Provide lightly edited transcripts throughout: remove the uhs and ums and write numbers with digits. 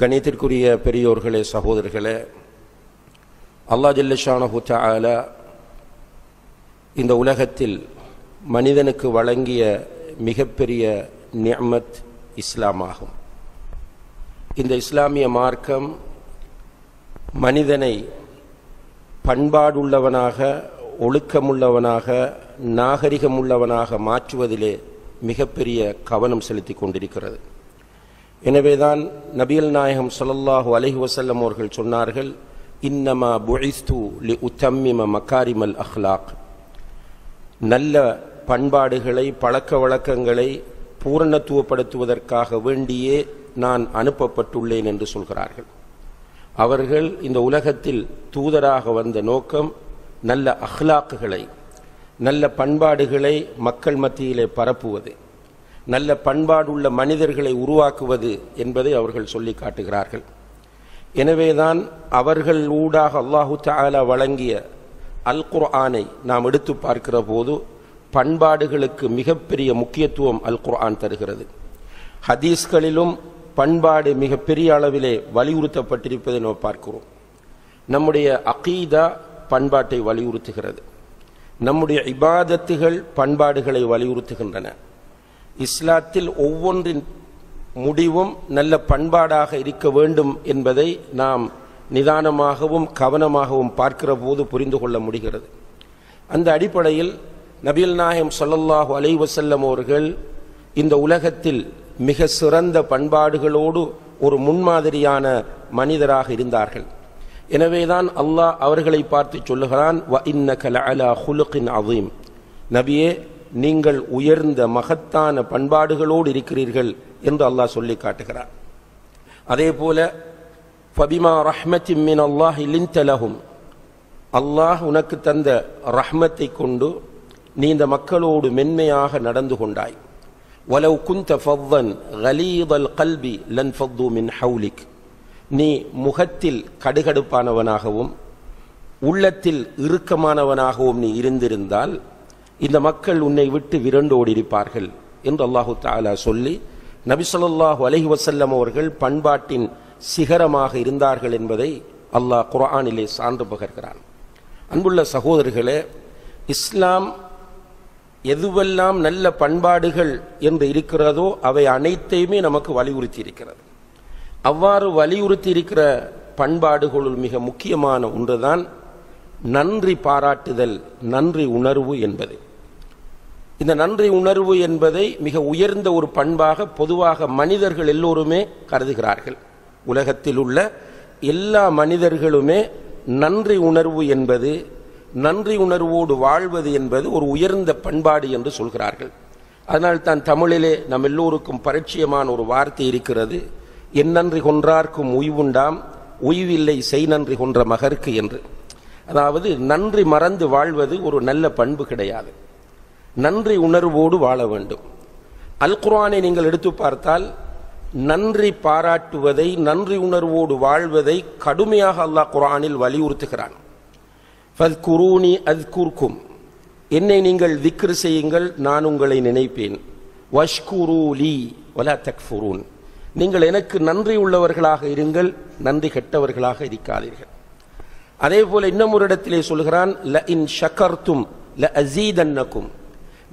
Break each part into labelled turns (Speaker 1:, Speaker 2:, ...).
Speaker 1: கணியத்திற்குரிய பெரியோர்களே, சகோதரர்களே, அல்லாஹ் ஜல்ல ஷானஹு தஆலா இந்த உலகத்தில் மனிதனுக்கு வழங்கிய மிகப்பெரிய நிஅமத் இஸ்லாமாகும். இந்த இஸ்லாமிய மார்க்கம் மனிதனை பண்பாடுள்ளவனாக, ஒழுக்கமுள்ளவனாக, நாகரிகமுள்ளவனாக மாற்றுவதிலே மிகப்பெரிய கவனம் செலுத்தி கொண்டிருக்கிறது. எனவேதான் நபிகள் நாயகம் ஸல்லல்லாஹு அலைஹி வஸல்லம் அவர்கள் சொன்னார்கள், இன்னமா புஇஸ்து லிஉத்தம்மிம மகாரிமல் அஹ்லாக், நல்ல பண்பாடுகளை, பழக்க வழக்கங்களை பூரணத்துவப்படுத்துவதற்காக வேண்டியே நான் அனுப்பப்பட்டுள்ளேன் என்று சொல்கிறார்கள். அவர்கள் இந்த உலகத்தில் தூதராக வந்த நோக்கம் நல்ல அஹ்லாக்குகளை, நல்ல பண்பாடுகளை மக்கள் மத்தியிலே பரப்புவது, நல்ல பண்பாடுள்ள மனிதர்களை உருவாக்குவது என்பதை அவர்கள் சொல்லி காட்டுகிறார்கள். எனவேதான் அவர்கள் ஊடாக அல்லாஹு தஆலா வழங்கிய அல் குர்ஆனை நாம் எடுத்து பார்க்கிற போது பண்பாடுகளுக்கு மிகப்பெரிய முக்கியத்துவம் அல் குர்ஆன் தருகிறது. ஹதீஸ்களிலும் பண்பாடு மிகப்பெரிய அளவிலே வலியுறுத்தப்பட்டிருப்பதை நாம் பார்க்கிறோம். நம்முடைய அகீதா பண்பாட்டை வலியுறுத்துகிறது. நம்முடைய இபாதத்துகள் பண்பாடுகளை வலியுறுத்துகின்றன. இஸ்லாத்தில் ஒவ்வொன்றின் முடிவும் நல்ல பண்பாடாக இருக்க வேண்டும் என்பதை நாம் நிதானமாகவும் கவனமாகவும் பார்க்கிற போது புரிந்து கொள்ள முடிகிறது. அந்த அடிப்படையில் நபிகள் நாயகம் ஸல்லல்லாஹு அலைஹி வஸல்லம் அவர்கள் இந்த உலகத்தில் மிக சிறந்த பண்பாடுகளோடு ஒரு முன்மாதிரியான மனிதராக இருந்தார்கள். எனவேதான் அல்லாஹ் அவர்களை பார்த்து சொல்லுகிறான், வ இன்னக லஅலா குலுகின் அதீம், நபியே நீங்கள் உயர்ந்த மகத்தான பண்பாடுகளோடு இருக்கிறீர்கள் என்று அல்லாஹ் சொல்லி காட்டுகிறார். அதே போல ஃபபிமா ரஹ்மத்தின் மின் அல்லாஹி லின்த லஹும், அல்லாஹ் உனக்கு தந்த ரஹ்மத்தை கொண்டு நீ இந்த மக்களோடு மென்மையாக நடந்து கொண்டாய். வலவ் குன்த ஃபவ்வன் கலீதல் கல்பி லன் ஃபத்து மின் ஹவுலிக், நீ முகத்தில் கடுகடுப்பானவனாகவும் உள்ளத்தில் இறுக்கமானவனாகவும் நீ இருந்திருந்தால் இந்த மக்கள் உன்னை விட்டு விரண்டோடிருப்பார்கள் என்று அல்லாஹு தஆலா சொல்லி, நபி ஸல்லல்லாஹு அலைஹி வஸல்லம் அவர்கள் பண்பாட்டின் சிகரமாக இருந்தார்கள் என்பதை அல்லாஹ் குர்ஆனிலே சான்று பகர்கிறான். அன்புள்ள சகோதரர்களே, இஸ்லாம் எதுவெல்லாம் நல்ல பண்பாடுகள் என்று இருக்கிறதோ அவை அனைத்தையுமே நமக்கு வலியுறுத்தி இருக்கிறது. அவ்வாறு வலியுறுத்தி இருக்கிற பண்பாடுகளுள் மிக முக்கியமான ஒன்றுதான் நன்றி பாராட்டுதல், நன்றி உணர்வு என்பது. இந்த நன்றி உணர்வு என்பதை மிக உயர்ந்த ஒரு பண்பாக பொதுவாக மனிதர்கள் எல்லோருமே கருதுகிறார்கள். உலகத்தில் உள்ள எல்லா மனிதர்களுமே நன்றி உணர்வு என்பது, நன்றி உணர்வோடு வாழ்வது என்பது ஒரு உயர்ந்த பண்பாடு என்று சொல்கிறார்கள். அதனால் தான் தமிழிலே நம் எல்லோருக்கும் பரிச்சயமான ஒரு வார்த்தை இருக்கிறது, என் நன்றி கொன்றார்க்கும் உய்வுண்டாம், உய்வில்லை செய் நன்றி கொன்ற மகற்கு என்று. அதாவது நன்றி மறந்து வாழ்வது ஒரு நல்ல பண்பு கிடையாது. நன்றி உணர்வோடு வாழ வேண்டும். அல் குர்ஆனை நீங்கள் எடுத்து பார்த்தால் நன்றி பாராட்டுவதை, நன்றி உணர்வோடு வாழ்வதை கடுமையாக அல்லாஹ் குர்ஆனில் வலியுறுத்துகிறான். ஃபத்குரூனி அத்குர்கும், என்னை நீங்கள் திக்ர் செய்யுங்கள், நான் உங்களை நினைப்பேன். வஷ்குரு லீ வலா தக்ஃபுரூன், நீங்கள் எனக்கு நன்றி உள்ளவர்களாக இருங்கள், நன்றி கெட்டவர்களாக இருக்காதீர்கள். அதே போல இன்னும் ஒரு இடத்திலே சொல்கிறான், ல இன் ஷக்கர்தும் ல அஸீதன்னகும்,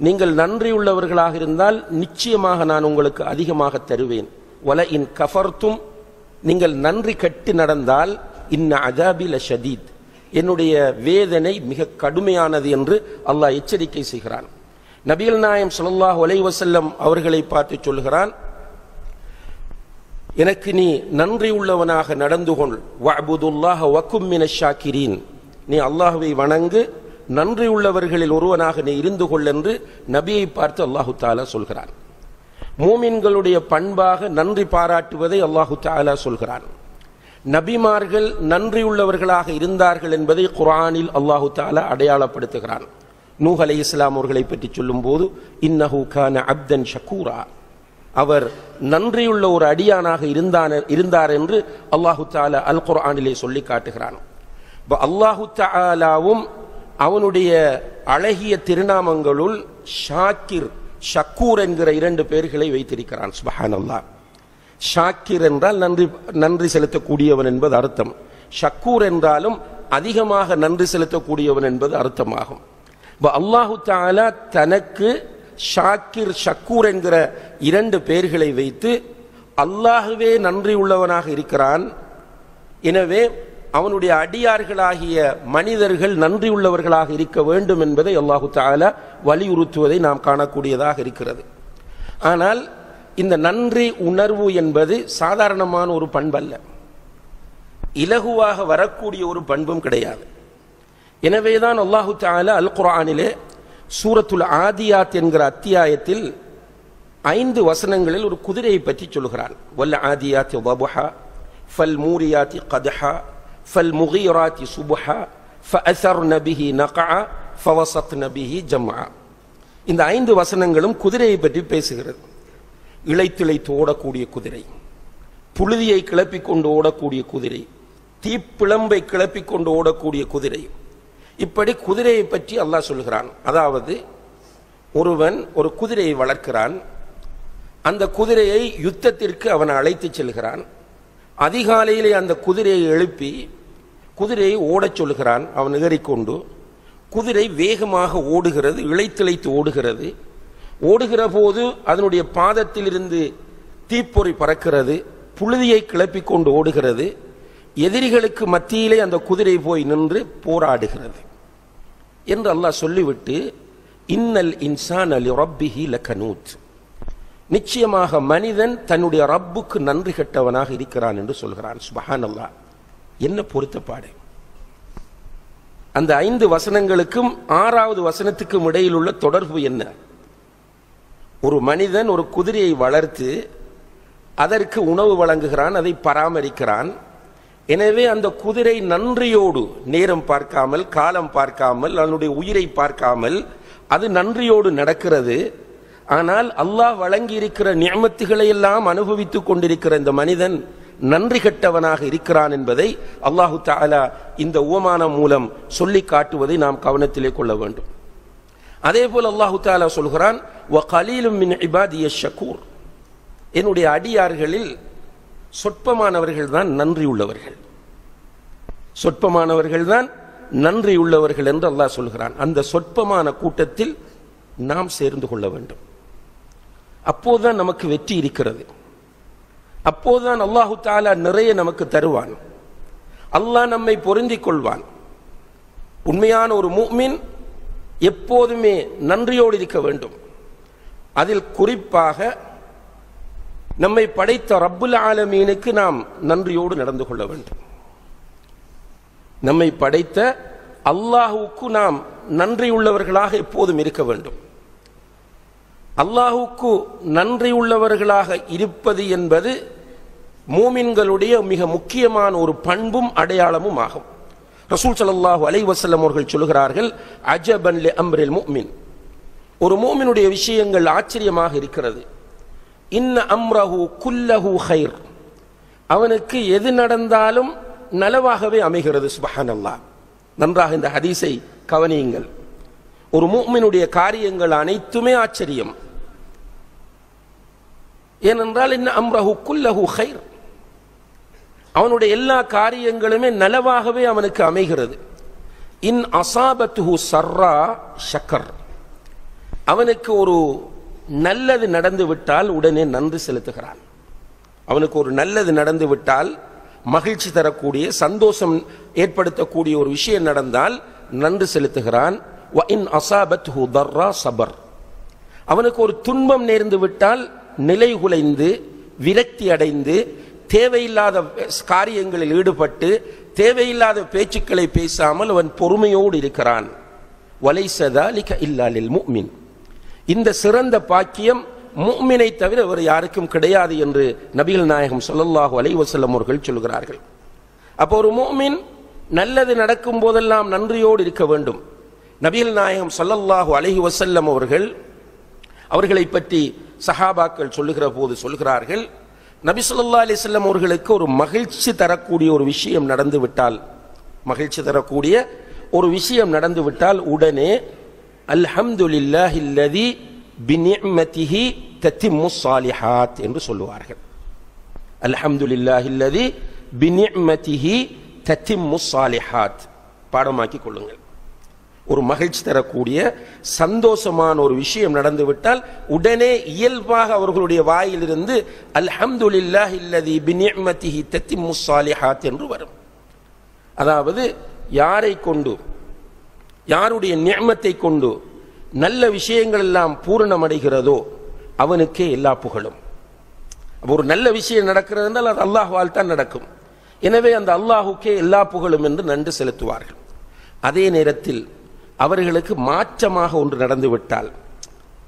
Speaker 1: நீங்கள் நன்றி உள்ளவர்களாக இருந்தால் நிச்சயமாக நான் உங்களுக்கு அதிகமாக தருவேன். வல இன் கஃபர்தும், நீங்கள் நன்றி கெட்டு நடந்தால் இன்ன அஸாபி லஷதீத், என்னுடைய வேதனை மிக கடுமையானது என்று அல்லாஹ் எச்சரிக்கை செய்கிறான். நபிகள் நாயகம் ஸல்லல்லாஹு அலைஹி வஸல்லம் அவர்களை பார்த்து சொல்கிறான், எனக்கு நீ நன்றி உள்ளவனாக நடந்து கொள், வஅபுதுல்லாஹ வகும் மினஷ் ஷாக்கிரீன், நீ அல்லாஹ்வை வணங்கு, நன்றி உள்ளவர்களில் ஒருவனாக நீ இருந்து கொள் என்று நபியை பார்த்து அல்லாஹு தஆலா சொல்கிறான். மூமின்களுடைய பண்பாக நன்றி பாராட்டுவதை அல்லாஹு தஆலா சொல்கிறான். நபிமார்கள் நன்றி உள்ளவர்களாக இருந்தார்கள் என்பதை குர்ஆனில் அல்லாஹு தஆலா அடையாளப்படுத்துகிறான். நூஹ் அலைஹிஸ்ஸலாம் அவர்களை பற்றி சொல்லும் போது, இன்னஹு கான அப்தன் ஷக்கூரா, அவர் நன்றியுள்ள ஒரு அடியானாக இருந்தார் என்று அல்லாஹு தஆலா அல் குர்ஆனிலே சொல்லி காட்டுகிறான். அல்லாஹு தஆலாவும் அவனுடைய அழகிய திருநாமங்களுள் ஷாக்கிர், ஷக்கூர் என்கிற இரண்டு பெயர்களை வைத்திருக்கிறான். சுப்ஹானல்லாஹ். ஷாக்கிர் என்றால் நன்றி செலுத்தக்கூடியவன் என்பது அர்த்தம். ஷக்கூர் என்றாலும் அதிகமாக நன்றி செலுத்தக்கூடியவன் என்பது அர்த்தமாகும். அல்லாஹு தஆலா தனக்கு ஷாக்கிர் ஷக்கூர் என்கிற 2 பெயர்களை வைத்து அல்லாஹுவே நன்றி உள்ளவனாக இருக்கிறான். எனவே அவனுடைய அடியார்களாகிய மனிதர்கள் நன்றி உள்ளவர்களாக இருக்க வேண்டும் என்பதை அல்லாஹு தஆலா வலியுறுத்துவதை நாம் காணக்கூடியதாக இருக்கிறது. ஆனால் இந்த நன்றி உணர்வு என்பது சாதாரணமான ஒரு பண்பல்ல, இலகுவாக வரக்கூடிய ஒரு பண்பும் கிடையாது. எனவேதான் அல்லாஹு தஆலா அல் குர்ஆனிலே சூரத்துல் ஆதியாத் என்கிற அத்தியாயத்தில் 5 வசனங்களில் ஒரு குதிரையை பற்றி சொல்கிறான். வல் ஆதியாத்தி ضبحا فالموريات قدحا فالمغيرات صبحا فأثرن به نقعا فوسطن به جمعا. இந்த 5 வசனங்களும் குதிரையை பற்றி பேசுகிறது. இளைத்திளைத்து ஓடக்கூடிய குதிரை, புழுதியை கிளப்பிக் கொண்டு ஓடக்கூடிய குதிரை, தீப்பிழம்பை கிளப்பிக் கொண்டு ஓடக்கூடிய குதிரை. இப்படி குதிரையை பற்றி அல்லாஹ் சொல்கிறான். அதாவது ஒருவன் ஒரு குதிரையை வளர்க்கிறான், அந்த குதிரையை யுத்தத்திற்கு அவன் அழைத்து செல்கிறான். அதிகாலையிலே அந்த குதிரையை எழுப்பி குதிரையை ஓடச் சொல்கிறான். அவன் ஏறிக்கொண்டு குதிரை வேகமாக ஓடுகிறது, இளைத்திளைத்து ஓடுகிறது. ஓடுகிற போது அதனுடைய பாதத்திலிருந்து தீப்பொறி பறக்கிறது, புழுதியை கிளப்பிக் கொண்டு ஓடுகிறது. எதிரிகளுக்கு மத்தியிலே அந்த குதிரை போய் நின்று போராடுகிறது என்று அல்லாஹ் சொல்லிவிட்டு இன்னல் இன்சான லிரப்பிஹி லகனூத், நிச்சயமாக மனிதன் தன்னுடைய ரப்புக்கு நன்றி கெட்டவனாக இருக்கிறான் என்று சொல்கிறான். சுப்ஹானல்லாஹ், என்ன பொருத்தப்பாடு! அந்த 5 வசனங்களுக்கும் 6வது வசனத்துக்கும் இடையில் உள்ள தொடர்பு என்ன? ஒரு மனிதன் ஒரு குதிரையை வளர்த்து அதற்கு உணவு வழங்குகிறான், அதை பராமரிக்கிறான். எனவே அந்த குதிரை நன்றியோடு, நேரம் பார்க்காமல், காலம் பார்க்காமல், அதனுடைய உயிரை பார்க்காமல் அது நன்றியோடு நடக்கிறது. ஆனால் அல்லாஹ் வழங்கி இருக்கிற நிஅமத்துகளை எல்லாம் அனுபவித்துக் கொண்டிருக்கிற இந்த மனிதன் நன்றி கெட்டவனாக இருக்கிறான் என்பதை அல்லாஹு தஆலா இந்த உவமானம் மூலம் சொல்லி காட்டுவதை நாம் கவனத்திலே கொள்ள வேண்டும். அதே போல் அல்லாஹு தஆலா சொல்கிறான், வகலீலும் மின் இபாதியஷ் ஷக்கூர், என்னுடைய அடியார்களில் சொற்பமானவர்கள் தான் நன்றி உள்ளவர்கள், சொற்பமானவர்கள் தான் நன்றி உள்ளவர்கள் என்று அல்லாஹ் சொல்கிறான். அந்த சொற்பமான கூட்டத்தில் நாம் சேர்ந்து கொள்ள வேண்டும். அப்போதுதான் நமக்கு வெற்றி இருக்கிறது. அப்போதுதான் அல்லாஹு தஆலா நிறைய நமக்கு தருவான். அல்லாஹ் நம்மை பொருந்திக் கொள்வான். உண்மையான ஒரு முஃமின் எப்போதுமே நன்றியோடு இருக்க வேண்டும். அதில் குறிப்பாக நம்மை படைத்த ரப்புல் ஆலமீனுக்கு நாம் நன்றியோடு நடந்து கொள்ள வேண்டும். நம்மை படைத்த அல்லாஹுவுக்கு நாம் நன்றி உள்ளவர்களாக எப்போதும் இருக்க வேண்டும். அல்லாஹுக்கு நன்றி உள்ளவர்களாக இருப்பது என்பது மூமின்களுடைய மிக முக்கியமான ஒரு பண்பும் அடையாளமும் ஆகும். ரசூல் ஸல்லல்லாஹு அலைஹி வஸல்லம் அவர்கள் சொல்கிறார்கள், அஜபன் லி அம்ரில் முஃமின், ஒரு மூமினுடைய விஷயங்கள் ஆச்சரியமாக இருக்கிறது. இன்ன அம்ரஹு குல்லஹு கைர், அவனுக்கு எது நடந்தாலும் நலவாகவே அமைகிறது. சுப்ஹானல்லாஹ், நன்றாக இந்த ஹதீஸை கவனியுங்கள். ஒரு முஃமினுடைய காரியங்கள் அனைத்துமே ஆச்சரியம். ஏனென்றால் இன்ன அம்ரஹு குல்லஹு கைர், அவனுடைய எல்லா காரியங்களுமே நலவாகவே அவனுக்கு அமைகிறது. இன் அசாபத்துஹு சர்ரா ஷக்கர், அவனுக்கு ஒரு நல்லது நடந்து விட்டால் உடனே நன்றி செலுத்துகிறான். அவனுக்கு ஒரு நல்லது நடந்து விட்டால், மகிழ்ச்சி தரக்கூடிய, சந்தோஷம் ஏற்படுத்தக்கூடிய ஒரு விஷயம் நடந்தால் நன்றி செலுத்துகிறான். வ இன் அசாபத்துஹு தர்ரா சபர், அவனுக்கு ஒரு துன்பம் நேர்ந்து விட்டால் நிலை குலைந்து விரக்தி அடைந்து தேவையில்லாத காரியங்களில் ஈடுபட்டு தேவையில்லாத பேச்சுக்களை பேசாமல் அவன் பொறுமையோடு இருக்கிறான். வலைஸ ذلك இல்லா லில் முஃமின், இந்த சிறந்த பாக்கியம் முஃமினை தவிர வேறு யாருக்கும் கிடையாது என்று நபிகள் நாயகம் ஸல்லல்லாஹு அலைஹி வஸல்லம் அவர்கள் சொல்கிறார்கள். அப்போ ஒரு முஃமின் நல்லது நடக்கும் போதெல்லாம் நன்றியோடு இருக்க வேண்டும். நபிகள் நாயகம் ஸல்லல்லாஹு அலைஹி வஸல்லம் அவர்களை பற்றி சஹாபாக்கள் சொல்லுகிற போது சொல்கிறார்கள், நபி ஸல்லல்லாஹு அலைஹி வஸல்லம் அவர்களுக்கு ஒரு மகிழ்ச்சி தரக்கூடிய ஒரு விஷயம் நடந்து விட்டால், மகிழ்ச்சி தரக்கூடிய ஒரு விஷயம் நடந்து விட்டால் உடனே அல்ஹம்துலில்லாஹில்லதி பிநிஅமதிஹி தத்திம்மு ஸாலிஹாத் என்று சொல்லுவார்கள். அல்ஹம்துலில்லாஹில்லதி பினிஅமதிஹி தத்திம்முஸ் ஸாலிஹாத். பாடமாக்கிக் கொள்ளுங்கள். ஒரு மகிழ்ச்சி தரக்கூடிய சந்தோஷமான ஒரு விஷயம் நடந்துவிட்டால் உடனே இயல்பாக அவர்களுடைய வாயிலிருந்து அல்ஹம்துலில்லாஹில்லதி பினிஅமதிஹி தத்திம்முஸ் ஸாலிஹாத் என்று வரும். அதாவது யாரை கொண்டு, யாருடைய நிஅமத்தை கொண்டு நல்ல விஷயங்கள் எல்லாம் பூரணமடைகிறதோ அவனுக்கே எல்லா புகழும். ஒரு நல்ல விஷயம் நடக்கிறது என்றால் அது அல்லாஹ்வால் தான் நடக்கும். எனவே அந்த அல்லாஹுக்கே எல்லா புகழும் என்று நன்றி செலுத்துவார்கள். அதே நேரத்தில் அவர்களுக்கு மாற்றமாக ஒன்று நடந்துவிட்டால்,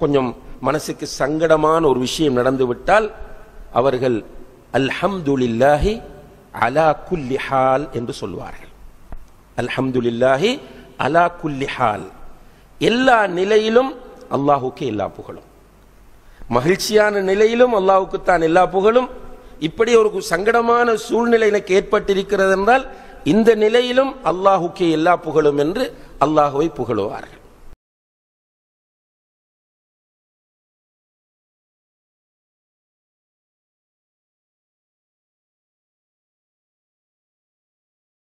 Speaker 1: கொஞ்சம் மனசுக்கு சங்கடமான ஒரு விஷயம் நடந்துவிட்டால் அவர்கள் அல்ஹம்துலில்லாஹி அலா குல்லி ஹால் என்று சொல்வார்கள். அல்ஹம்துலில்லாஹி அலா குல்லி ஹால், எல்லா நிலையிலும் அல்லாஹுக்கே எல்லா புகழும். மகிழ்ச்சியான நிலையிலும் அல்லாஹுக்குத்தான் எல்லா புகழும். இப்படி ஒரு சங்கடமான சூழ்நிலை எனக்கு ஏற்பட்டிருக்கிறது என்றால் இந்த நிலையிலும் அல்லாஹுக்கே எல்லா புகழும் என்று அல்லாஹுவை புகழுவார்கள்.